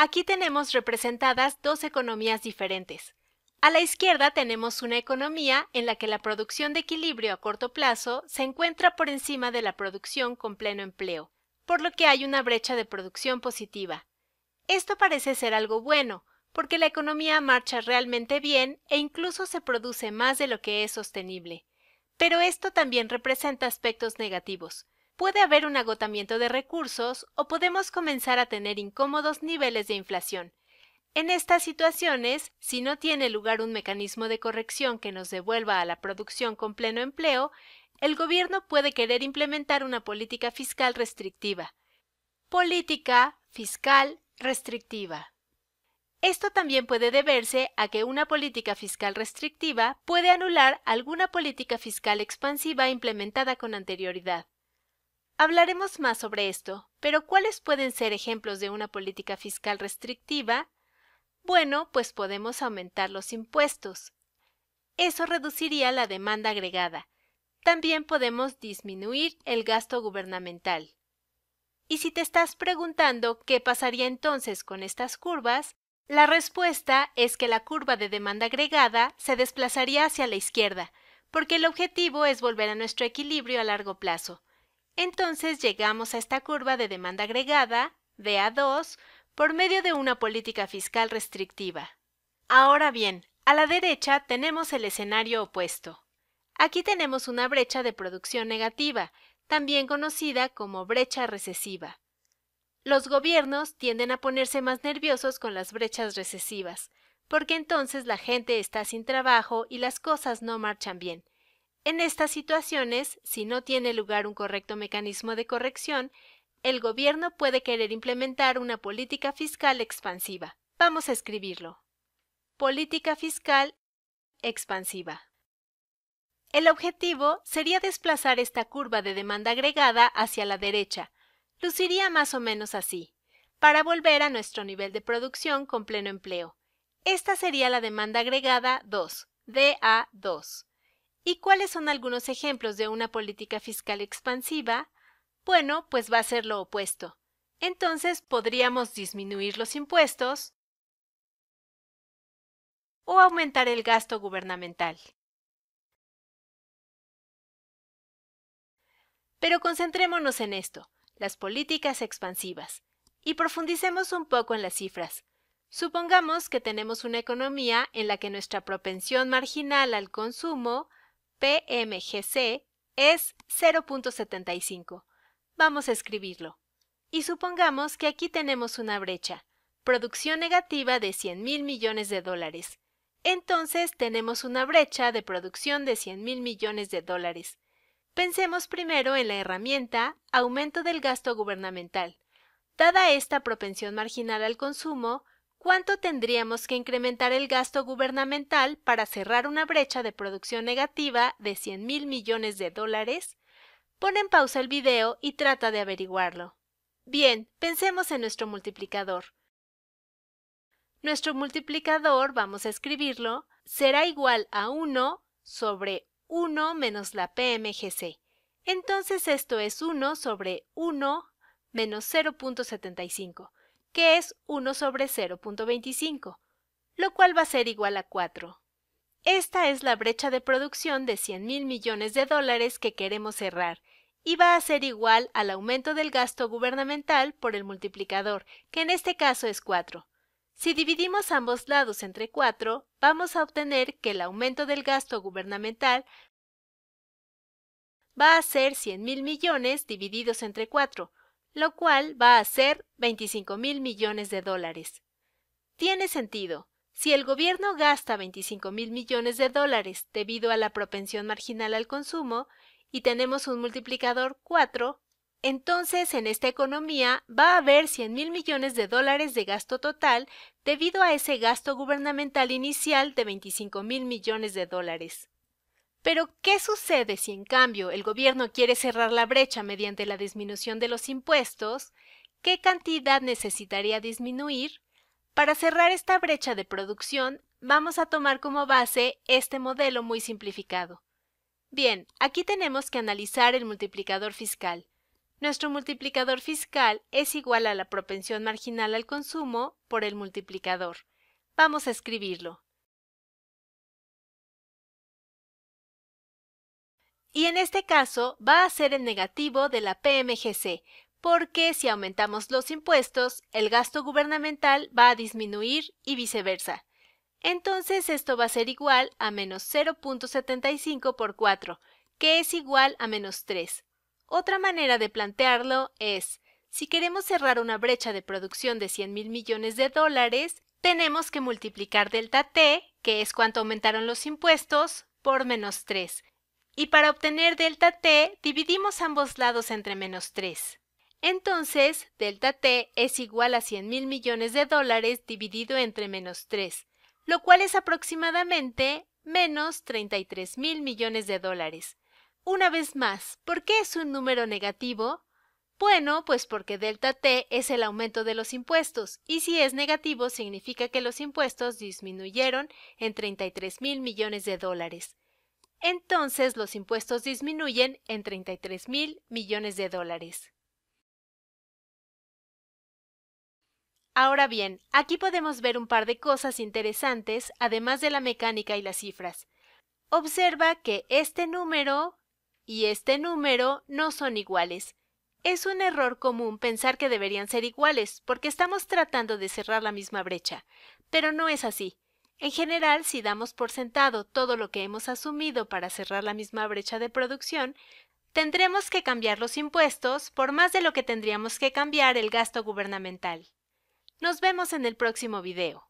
Aquí tenemos representadas dos economías diferentes. A la izquierda tenemos una economía en la que la producción de equilibrio a corto plazo se encuentra por encima de la producción con pleno empleo, por lo que hay una brecha de producción positiva. Esto parece ser algo bueno, porque la economía marcha realmente bien e incluso se produce más de lo que es sostenible. Pero esto también representa aspectos negativos. Puede haber un agotamiento de recursos o podemos comenzar a tener incómodos niveles de inflación. En estas situaciones, si no tiene lugar un mecanismo de corrección que nos devuelva a la producción con pleno empleo, el gobierno puede querer implementar una política fiscal restrictiva. Política fiscal restrictiva. Esto también puede deberse a que una política fiscal restrictiva puede anular alguna política fiscal expansiva implementada con anterioridad. Hablaremos más sobre esto, pero ¿cuáles pueden ser ejemplos de una política fiscal restrictiva? Bueno, pues podemos aumentar los impuestos. Eso reduciría la demanda agregada. También podemos disminuir el gasto gubernamental. Y si te estás preguntando qué pasaría entonces con estas curvas, la respuesta es que la curva de demanda agregada se desplazaría hacia la izquierda, porque el objetivo es volver a nuestro equilibrio a largo plazo. Entonces llegamos a esta curva de demanda agregada, DA2, por medio de una política fiscal restrictiva. Ahora bien, a la derecha tenemos el escenario opuesto. Aquí tenemos una brecha de producción negativa, también conocida como brecha recesiva. Los gobiernos tienden a ponerse más nerviosos con las brechas recesivas, porque entonces la gente está sin trabajo y las cosas no marchan bien. En estas situaciones, si no tiene lugar un correcto mecanismo de corrección, el gobierno puede querer implementar una política fiscal expansiva. Vamos a escribirlo. Política fiscal expansiva. El objetivo sería desplazar esta curva de demanda agregada hacia la derecha. Luciría más o menos así, para volver a nuestro nivel de producción con pleno empleo. Esta sería la demanda agregada 2, DA2. ¿Y cuáles son algunos ejemplos de una política fiscal expansiva? Bueno, pues va a ser lo opuesto. Entonces podríamos disminuir los impuestos o aumentar el gasto gubernamental. Pero concentrémonos en esto, las políticas expansivas, y profundicemos un poco en las cifras. Supongamos que tenemos una economía en la que nuestra propensión marginal al consumo, PMGC, es 0.75. Vamos a escribirlo. Y supongamos que aquí tenemos una brecha, producción negativa de 100.000 millones de dólares. Entonces tenemos una brecha de producción de 100.000 millones de dólares. Pensemos primero en la herramienta aumento del gasto gubernamental. Dada esta propensión marginal al consumo, ¿cuánto tendríamos que incrementar el gasto gubernamental para cerrar una brecha de producción negativa de 100.000 millones de dólares? Pon en pausa el video y trata de averiguarlo. Bien, pensemos en nuestro multiplicador. Nuestro multiplicador, vamos a escribirlo, será igual a 1 sobre 1 menos la PMGC. Entonces esto es 1 sobre 1 menos 0.75, que es 1 sobre 0.25, lo cual va a ser igual a 4. Esta es la brecha de producción de 100.000 millones de dólares que queremos cerrar, y va a ser igual al aumento del gasto gubernamental por el multiplicador, que en este caso es 4. Si dividimos ambos lados entre 4, vamos a obtener que el aumento del gasto gubernamental va a ser 100.000 millones divididos entre 4, lo cual va a ser 25.000 millones de dólares. Tiene sentido. Si el gobierno gasta 25.000 millones de dólares debido a la propensión marginal al consumo y tenemos un multiplicador 4, entonces en esta economía va a haber 100.000 millones de dólares de gasto total debido a ese gasto gubernamental inicial de 25.000 millones de dólares. Pero, ¿qué sucede si en cambio el gobierno quiere cerrar la brecha mediante la disminución de los impuestos? ¿Qué cantidad necesitaría disminuir? Para cerrar esta brecha de producción, vamos a tomar como base este modelo muy simplificado. Bien, aquí tenemos que analizar el multiplicador fiscal. Nuestro multiplicador fiscal es igual a la propensión marginal al consumo por el multiplicador. Vamos a escribirlo. Y en este caso va a ser el negativo de la PMGC, porque si aumentamos los impuestos, el gasto gubernamental va a disminuir y viceversa. Entonces esto va a ser igual a menos 0.75 por 4, que es igual a menos 3. Otra manera de plantearlo es, si queremos cerrar una brecha de producción de 100,000 millones de dólares, tenemos que multiplicar delta T, que es cuánto aumentaron los impuestos, por menos 3. Y para obtener delta T, dividimos ambos lados entre menos 3. Entonces, delta T es igual a 100,000 millones de dólares dividido entre menos 3, lo cual es aproximadamente menos 33,000 millones de dólares. Una vez más, ¿por qué es un número negativo? Bueno, pues porque delta T es el aumento de los impuestos, y si es negativo significa que los impuestos disminuyeron en 33,000 millones de dólares. Entonces los impuestos disminuyen en 33,000 millones de dólares. Ahora bien, aquí podemos ver un par de cosas interesantes, además de la mecánica y las cifras. Observa que este número y este número no son iguales. Es un error común pensar que deberían ser iguales, porque estamos tratando de cerrar la misma brecha, pero no es así. En general, si damos por sentado todo lo que hemos asumido para cerrar la misma brecha de producción, tendremos que cambiar los impuestos por más de lo que tendríamos que cambiar el gasto gubernamental. Nos vemos en el próximo video.